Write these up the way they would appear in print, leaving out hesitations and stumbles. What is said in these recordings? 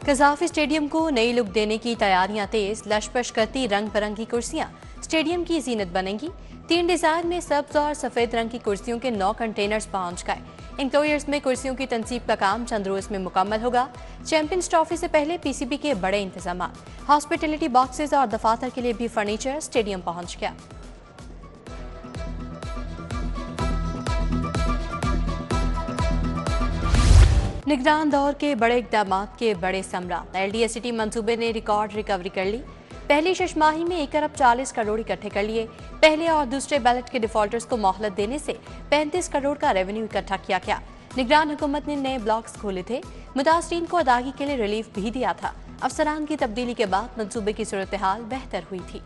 Gaddafi stadium को नई look देने की तैयारियां तेज, लशपश करती रंग बिरंगी कुर्सियां स्टेडियम की जीनत बनेंगी। 3 डिजाइन में सब्ज और सफेद रंग की कुर्सियों के 9 कंटेनर्स पहुंच गए। इंक्लोजर्स में कुर्सियों की तनसीब का काम चंद रोज में मुकम्मल होगा। चैंपियंस ट्रॉफी से पहले पीसीबी के बड़े इंतजाम, हॉस्पिटैलिटी बॉक्सेस और दफातर के लिए भी फर्नीचर स्टेडियम पहुंच गया। निगरान दौर के बड़े इक़दाम के बड़े समरा, एलडीएसटी मंसूबे ने रिकॉर्ड रिकवरी कर ली। पहली शशमाही में 1 अरब 40 करोड़ इकट्ठे कर लिए। पहले और दूसरे बैलेट के डिफॉल्टर्स को मोहलत देने से 35 करोड़ का रेवेन्यू इकट्ठा किया गया। निगरान हुकूमत ने नए ब्लॉक्स खोले थे, मुतासरीन को अदायगी के लिए रिलीफ भी दिया था। अफसरान की तब्दीली के बाद मंसूबे की सूरत हाल बेहतर हुई थी।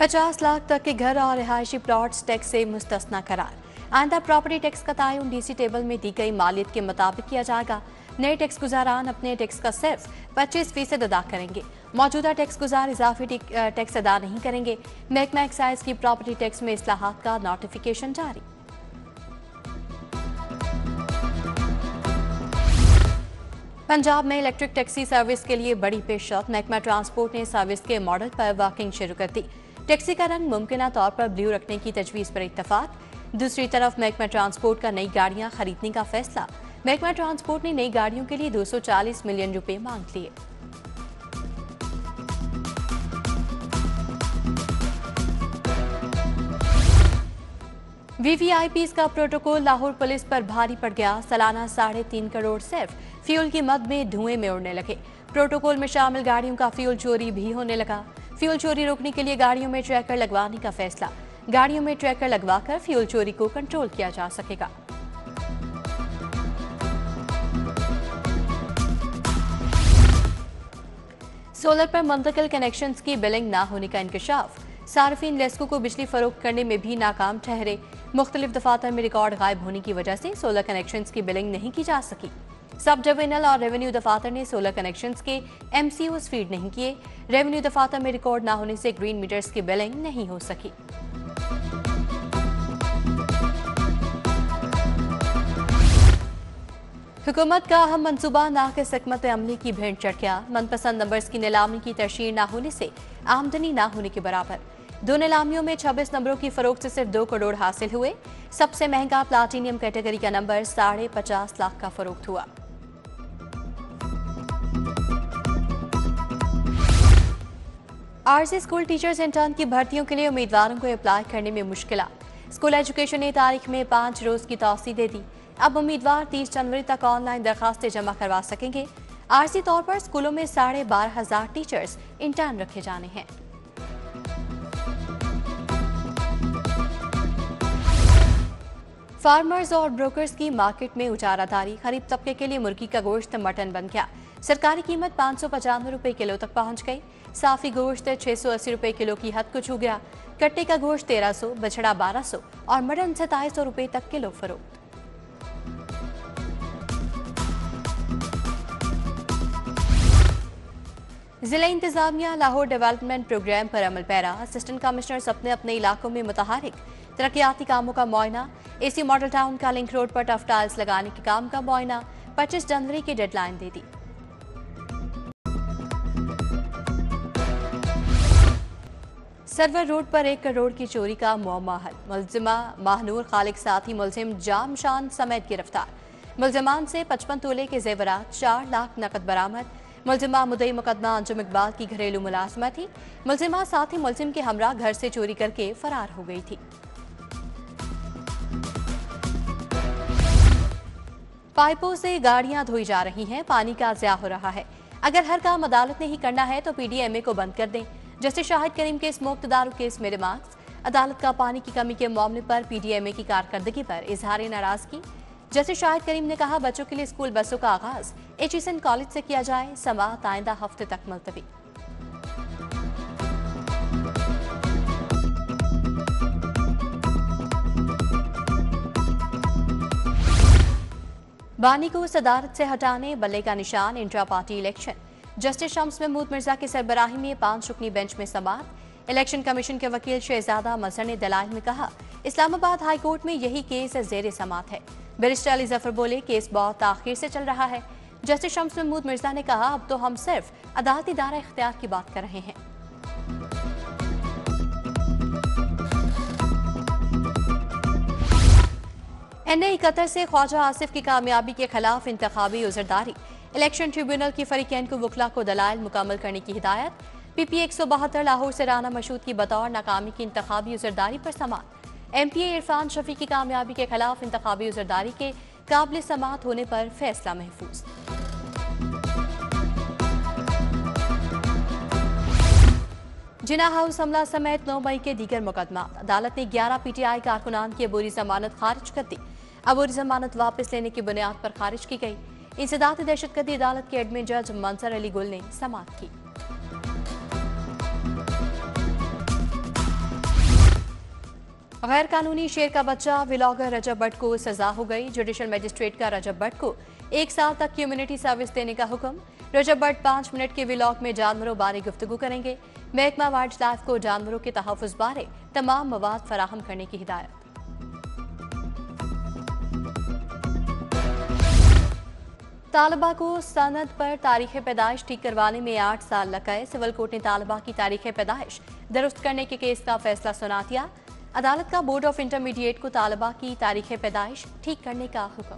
$50 लाख तक के घर और रिहायशी प्लॉट्स टैक्स से मुस्तस्ना करार। आइंदा प्रॉपर्टी टैक्स का तयन डीसी टेबल में दी गई मालियत के मुताबिक किया जाएगा। नए टैक्स गुजारान अपने टैक्स का सिर्फ 25% अदा करेंगे। मौजूदा टैक्स गुजार इजाफी टैक्स अदा नहीं करेंगे। महकमा एक्साइज की प्रॉपर्टी टैक्स में इस्लाहात का नोटिफिकेशन जारी। पंजाब में इलेक्ट्रिक टैक्सी सर्विस के लिए बड़ी पेशरफ। महकमा ट्रांसपोर्ट ने सर्विस के मॉडल पर वर्किंग शुरू कर दी। टैक्सी का रंग मुमकिन तौर पर ब्लू रखने की तजवीज़ पर इत्तफाक। दूसरी तरफ महकमा ट्रांसपोर्ट का नई गाड़ियां खरीदने का फैसला। महकमा ट्रांसपोर्ट ने नई गाड़ियों के लिए 240 मिलियन रुपए मांग लिए। वीवीआईपीज़ का प्रोटोकॉल लाहौर पुलिस पर भारी पड़ गया। सालाना 3.5 करोड़ सिर्फ फ्यूल की मद में धुएं में उड़ने लगे। प्रोटोकॉल में शामिल गाड़ियों का फ्यूल चोरी भी होने लगा। फ्यूल चोरी रोकने के लिए गाड़ियों में ट्रैकर लगवाने का फैसला। गाड़ियों में ट्रैकर लगवाकर फ्यूल चोरी को कंट्रोल किया जा सकेगा। सोलर पर मुंतकिल कनेक्शंस की बिलिंग ना होने का इंकशाफ। सार्फिन लेस्को को बिजली फरोख्त करने में भी नाकाम ठहरे। मुख्तलिफ दफातर में रिकॉर्ड गायब होने की वजह से सोलर कनेक्शंस की बिलिंग नहीं की जा सकी। सब डिविजनल और रेवेन्यू दफातर ने सोलर कनेक्शंस के एमसीओज फीड नहीं किए। रेवेन्यू दफातर में रिकॉर्ड ना होने से ग्रीन मीटर्स की बिलिंग नहीं हो सकी। हुकूमत का अहम मनसूबा नाक़िस हिकमत अमली की भेंट चढ़ गया। मनपसंद नंबर्स की नीलामी की तरशीर ना होने से आमदनी ना होने के बराबर। 2 नीलामियों में 26 नंबरों की फरोख्त से सिर्फ 2 करोड़ हासिल हुए। सबसे महंगा प्लाटिनियम कैटेगरी का नंबर 50.5 लाख का फरोख्त हुआ। आरसी स्कूल टीचर्स इंटर्न की भर्तियों के लिए उम्मीदवारों को अप्लाई करने में मुश्किलात। स्कूल एजुकेशन ने तारीख में 5 रोज की तौसी दे दी। अब उम्मीदवार 30 जनवरी तक ऑनलाइन दरखास्तें जमा करवा सकेंगे। आरसी तौर पर स्कूलों में 12,500 टीचर्स इंटर्न रखे जाने हैं। फार्मर्स और ब्रोकर्स की मार्केट में उचारादारी। खरीफ तबके के लिए मुर्गी का गोश्त मटन बन गया। सरकारी कीमत 595 रुपए किलो तक पहुंच गई। साफी गोश्त 680 रुपए किलो की हद को छू गया। कट्टे का गोश्त 1300, बछड़ा 1200 और मटन 2700 रुपए तक किलो फरोख्त। जिला इंतजामिया लाहौर डेवलपमेंट प्रोग्राम पर अमल पैरा। असिस्टेंट कमिश्नर्स अपने इलाकों में मुतहरिक। तरक्याती कामों का मुआयना। एसी मॉडल टाउन का लिंक रोड पर टफ टाइल्स लगाने के काम का मुआयना। 25 जनवरी की डेडलाइन दे दी। सरवर रोड पर 1 करोड़ की चोरी का मुअम्मा हल। मुलजिमा माहनूर खालिक साथी मुलजिम जाम शान समेत गिरफ्तार। मुलजिमान से 55 तोले के जेवरात, 4 लाख नकद बरामद। मुलजिमा मुद्दई मुकदमा अंजुम इकबाल की घरेलू मुलाजमा थी। मुलजिमा साथी मुलजिम के हमरा घर से चोरी करके फरार हो गई थी। पाइपों से गाड़ियां धोई जा रही हैं, पानी का ज़िया हो रहा है। अगर हर काम अदालत ने ही करना है तो पीडीएमए को बंद कर दें। जस्टिस शाहिद करीम के स्मोक तदारुक केस में रिमार्क्स। अदालत का पानी की कमी के मामले पर पीडीएमए की कारकर्दगी पर इजहार नाराजगी। जस्टिस शाहिद करीम ने कहा, बच्चों के लिए स्कूल बसों का आगाज एचईएसएन कॉलेज से किया जाए। समाअत आइंदा हफ्ते तक मुलतवी। बानी को सदारत से हटाने बल्ले का निशान। Intra party election. Justice Shams Mahmood Mirza की सरबराही में 5 रुकनी बेंच में समाअत। इलेक्शन कमीशन के वकील शहजादा मजहर ने दलाइल में कहा, इस्लामाबाद हाई कोर्ट में यही केस जेर समात है। बैरिस्टर अली जफर बोले, केस बहुत ताखिर से चल रहा है। जस्टिस शम्स महमूद मिर्जा ने कहा, अब तो हम सिर्फ अदालती दायरा इख्तियार की बात कर रहे हैं। NAE कतर से ख्वाजा आसिफ की कामयाबी के खिलाफ इंतखाबी उज़रदारी। इलेक्शन ट्रिब्यूनल की फरीकैन को वकला को दलाइल मुकम्मल करने की हिदायत। PP 172 लाहौर से राना मशहूद की बतौर नाकामी की इंतखाबी उज़रदारी पर समात। MPA इरफान शफी की कामयाबी के खिलाफ इंतखाबी उज़रदारी के काबिल समात होने पर फैसला महफूज। जिना हाउस हमला समेत 9 मई के दीगर मुकदमा। अदालत ने 11 PTI कारकुनान की अबूरी जमानत खारिज कर दी। अबूरी जमानत वापस लेने की बुनियाद पर खारिज की गई। इंसदाद दहशतगर्दी अदालत के एडमिन जज मंसर अली गुल ने समात की। गैर कानूनी शेर का बच्चा व्लॉगर रजब भट्ट को सजा हो गई। जुडिशल मजिस्ट्रेट का रजब भट्ट को 1 साल तक कम्युनिटी सर्विस देने का हुक्म। रजब भट्ट 5 मिनट के व्लॉग में जानवरों बारे गुफ्तगू करेंगे। महकमा वाइल्ड लाइफ को जानवरों के तहफ़्फ़ुज़ बारे तमाम मवाद फराहम करने की हिदायत। तालिबा को सनद पर तारीख पैदाइश ठीक करवाने में 8 साल लग गए। सिविल कोर्ट ने तालिबा की तारीख पैदाइश दुरुस्त करने के केस का फैसला सुना दिया। अदालत का बोर्ड ऑफ इंटरमीडिएट को तालिबा की तारीख पैदाइश ठीक करने का हुक्म।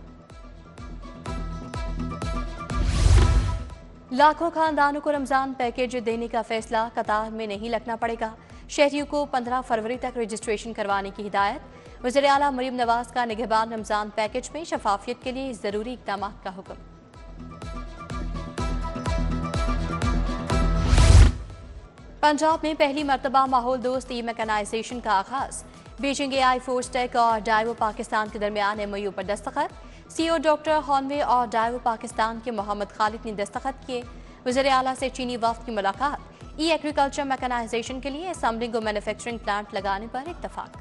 लाखों खानदानों को रमजान पैकेज देने का फैसला। कतार में नहीं लगना पड़ेगा। शहरियों को 15 फरवरी तक रजिस्ट्रेशन करवाने की हिदायत। वज़ीर आला मरीम नवाज का निगहबान रमजान पैकेज में शफाफियत के लिए जरूरी इक़दाम का हुक्म। पंजाब में पहली मरतबा माहौल दोस्त ई-मैकेनाइजेशन का आगाज। बीजिंग AI फोर्स टेक और डाइवो पाकिस्तान के दरमियान MOU पर दस्तखत। CEO डॉक्टर हॉनवे और डाइवो पाकिस्तान के मोहम्मद खालिद ने दस्तखत किए। वज़ीर आला से चीनी वफ्द की मुलाकात। एग्रीकल्चर मैकेनाइजेशन के लिए असेंबलिंग और मैन्युफैक्चरिंग प्लांट लगाने पर इत्तफाक।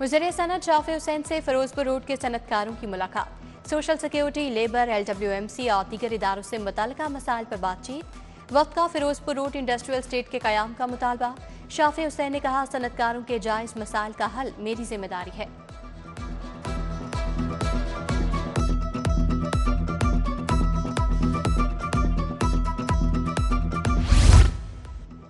वज़ीर सनत शाफी हुसैन से फिरोजपुर रोड के सनतकारों की मुलाकात। सोशल सिक्योरिटी, लेबर, LWMC और दीगर इदारों से मुतल्लिका मसाइल पर बातचीत। वक्त का फिरोजपुर रोड इंडस्ट्रियल स्टेट के कयाम का मुतालबा। शाफी हुसैन ने कहा, सनतकारों के जायज मसाइल का हल मेरी जिम्मेदारी है।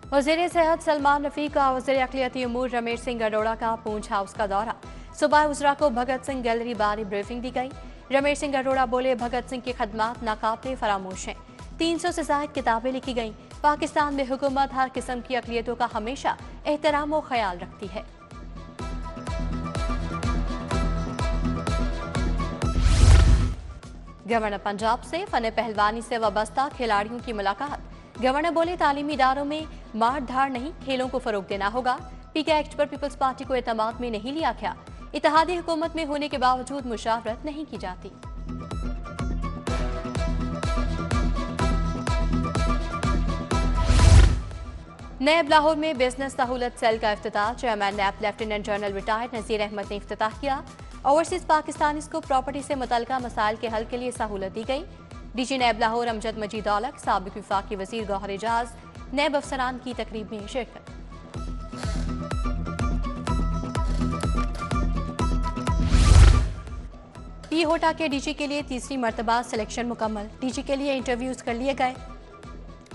वज़ीर सेहत सलमान रफीक का वज़ीर अक़लियती उमूर रमेश सिंह अरोड़ा का पूंछ हाउस का दौरा। सुबह उजरा को भगत सिंह गैलरी बारी ब्रीफिंग दी गई। रमेश सिंह अरोड़ा बोले, भगत सिंह की खदमात नाकाबिले फरामोश हैं। 300 से ज़ायद किताबें लिखी गईं। पाकिस्तान में हुकूमत हर किस्म की अक़लियतों का हमेशा एहतराम और ख्याल रखती है। गवर्नर पंजाब से फन पहलवानी से वाबस्ता खिलाड़ियों की मुलाकात। गवर्नर बोले, तालीमी इदारों में मार धाड़ नहीं, खेलों को फरोग देना होगा। PK एक्ट पर पीपल्स पार्टी को एतमाद में नहीं लिया गया। इत्तेहादी हुकूमत में होने के बावजूद मुशावरत नहीं की जाती। नैब लाहौर में बिजनेस सहूलत सेल का इफ्तिताह। चेयरमैन नैब लेफ्टिनेंट जनरल रिटायर्ड नज़ीर अहमद ने इफ्तिताह किया। ओवरसीज पाकिस्तानीज को प्रॉपर्टी से मुतल्लिका मसाइल के हल के लिए सहूलत दी गई। DG नैब लाहौर अमजद मजीद औलख, साबिक वफाकी वजीर गौहर एजाज, नैब अफसरान की तकरीब में शिरकत। पी होटा के DG के लिए तीसरी मरतबा सिलेक्शन मुकम्मल। DG के लिए इंटरव्यूज कर लिए गए।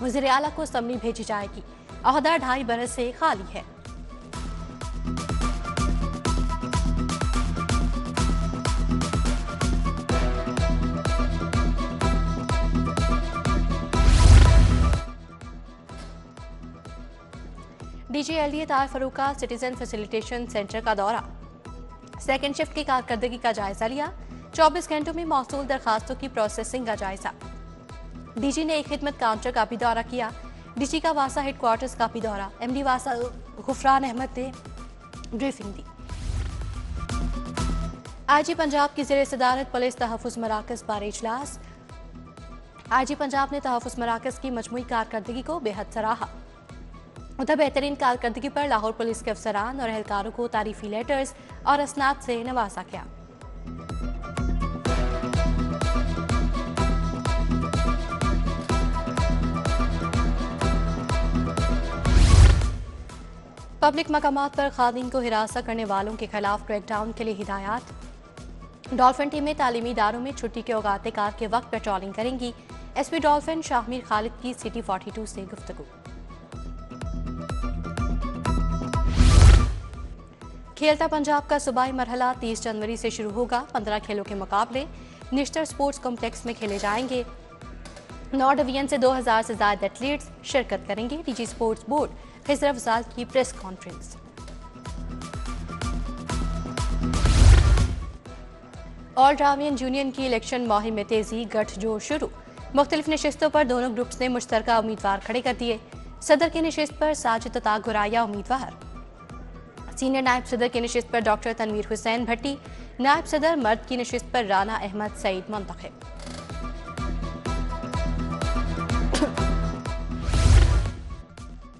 वज़ीर आला को समरी भेजी जाएगी। ओहदा 2.5 बरस से खाली है। DG LDA तार फरूक का सिटीजन फैसिलिटेशन सेंटर का दौरा। सेकंड शिफ्ट की कारकर्दगी का जायजा लिया। 24 घंटों में मौसूल दरखास्तों की प्रोसेसिंग का जायजा। DG ने एक खिदमत काउंटर का भी दौरा किया। DG का वासा हेडक्वार्टर्स का भी दौरा। MD वासा गुफरान अहमद ने ब्रीफिंग दी। IG पंजाब की ज़ेर सदारत पुलिस तहफ़्फ़ुज़ मराकज़ पर इजलास। IG पंजाब ने तहफ़्फ़ुज़ मराकज़ की मजमूई कारकर्दगी को बेहद सराहा। उधर बेहतरीन कारकर्दगी पर लाहौर पुलिस के अफसरान और एहलकारों को तारीफी लेटर्स और असनाद से नवाजा गया। पब्लिक मकामात पर खादिम को हिरासत करने वालों के खिलाफ क्रैकडाउन के लिए हिदायत। डॉल्फिन टीमें तालीमी इदारों में छुट्टी के औकात कार के वक्त पेट्रोलिंग करेंगी। एसपी डॉल्फिन शाहमीर खालिद की सिटी 42 से गुफ्तगू। खेलता पंजाब का सूबाई मरहला 30 जनवरी से शुरू होगा। 15 खेलों के मुकाबले निश्तर स्पोर्ट्स कॉम्प्लेक्स में खेले जाएंगे। 9 डिवीजन से 2000 से ज्यादा एथलीट्स शिरकत करेंगे। DG sports board Khizar Afzal की प्रेस कॉन्फ्रेंस। ऑल ड्रावियन यूनियन की इलेक्शन मुहिम में तेजी, गठजोड़ शुरू। मुख्तलिफ नशिस्तों पर दोनों ग्रुप्स ने मुश्तरका उम्मीदवार खड़े कर दिए। सदर की नशिस्त पर साजिद अता गुराया उम्मीदवार। सीनियर नायब सदर की नशिस्त पर डॉक्टर तनवीर हुसैन भट्टी, नायब सदर मर्द की नशिस्त पर राना अहमद सईद मुंतखब।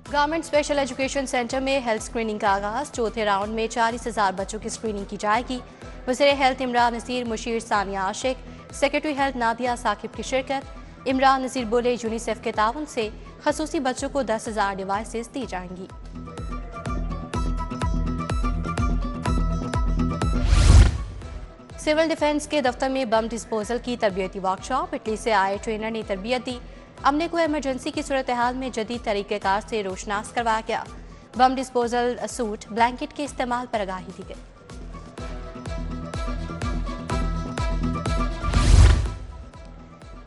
गवर्नमेंट स्पेशल एजुकेशन सेंटर में हेल्थ स्क्रीनिंग का आगाज। चौथे राउंड में 40,000 बच्चों की स्क्रीनिंग की जाएगी। वज़ीर हेल्थ इमरान नज़ीर, मुशीर सानिया आशिक, सेक्रेटरी हेल्थ नादिया साकिब की शिरकत। इमरान नज़ीर बोले, यूनिसेफ के ताउन से खसूसी बच्चों को 10,000 डिवाइसेस दी जाएंगी। सिविल डिफेंस के दफ्तर में बम डिस्पोजल की तरबियती वर्कशॉप। इटली से आए ट्रेनर ने तरबियत दी। अमले को इमरजेंसी की सूरत हाल में जदीद तरीक़ेकार से रोशनास करवाया गया। बम डिस्पोजल सूट, ब्लैंकेट के इस्तेमाल पर आगाही दी गई।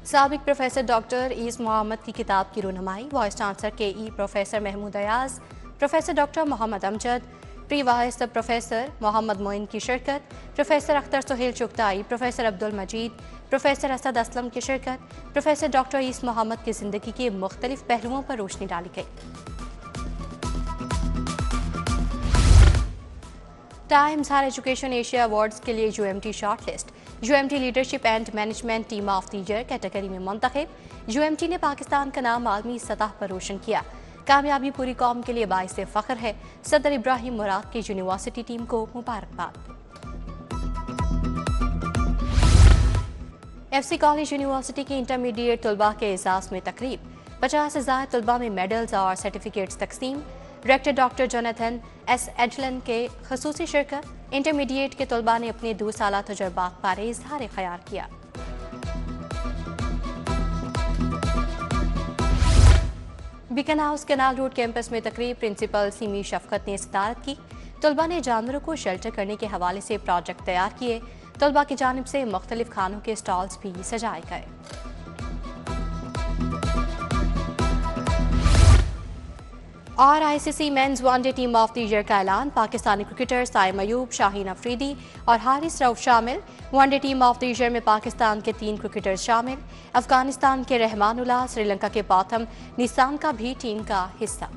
साबिक प्रोफेसर डॉक्टर ईस मोहम्मद की किताब की रूनुमाई। वाइस चांसलर के ई professor Mahmood Ayaz, professor doctor Mohammad Amjad, pro vice professor Mohammad Moin की शिरकत। Professor Akhtar Suhail Chughtai, professor Abdul Majeed, professor Asad Aslam की शिरकत। प्रोफेसर डॉक्टर ईस मोहम्मद की जिंदगी के मुख्तलिफ पहलुओं पर रोशनी डाली गई। Times Higher Education Asia awards के लिए UMT shortlist. UMT leadership and management team of the year category में मुंतखब। यूएमटी ने पाकिस्तान का नाम आलमी सतह पर रोशन किया। कामयाबी पूरी कौम के लिए बाइस फख्र है। सदर इब्राहिम मुराद की यूनिवर्सिटी टीम को मुबारकबाद। एफसी कॉलेज यूनिवर्सिटी की इंटरमीडिएट तलबा के एजाज में तकरीब। 50 से ज्यादा तलबा में मेडल्स और सर्टिफिकेट्स तकसीम। डायरेक्टर डॉक्टर जोनाथन एस एडलन के खसूसी शिरकत। इंटरमीडिएट के तलबा ने अपने 2 साला तजुर्बात बारे इजहार ख्याल किया। Beacon house canal road campus में तकरीब। प्रिंसिपल सीमी शफकत ने सदारत की। तलबा ने जानवरों को शेल्टर करने के हवाले से प्रोजेक्ट तैयार किए। तलबा की जानिब से मुख्तलिफ खानों के स्टॉल्स भी सजाए गए। और ICC men's one day team of the year का ऐलान। पाकिस्तानी क्रिकेटर साइम अयूब, शाहीन अफरीदी और हारिस रऊफ शामिल। One day team of the year में पाकिस्तान के 3 क्रिकेटर्स शामिल। अफगानिस्तान के रहमानुल्लाह, श्रीलंका के पौथम निसाम का भी टीम का हिस्सा।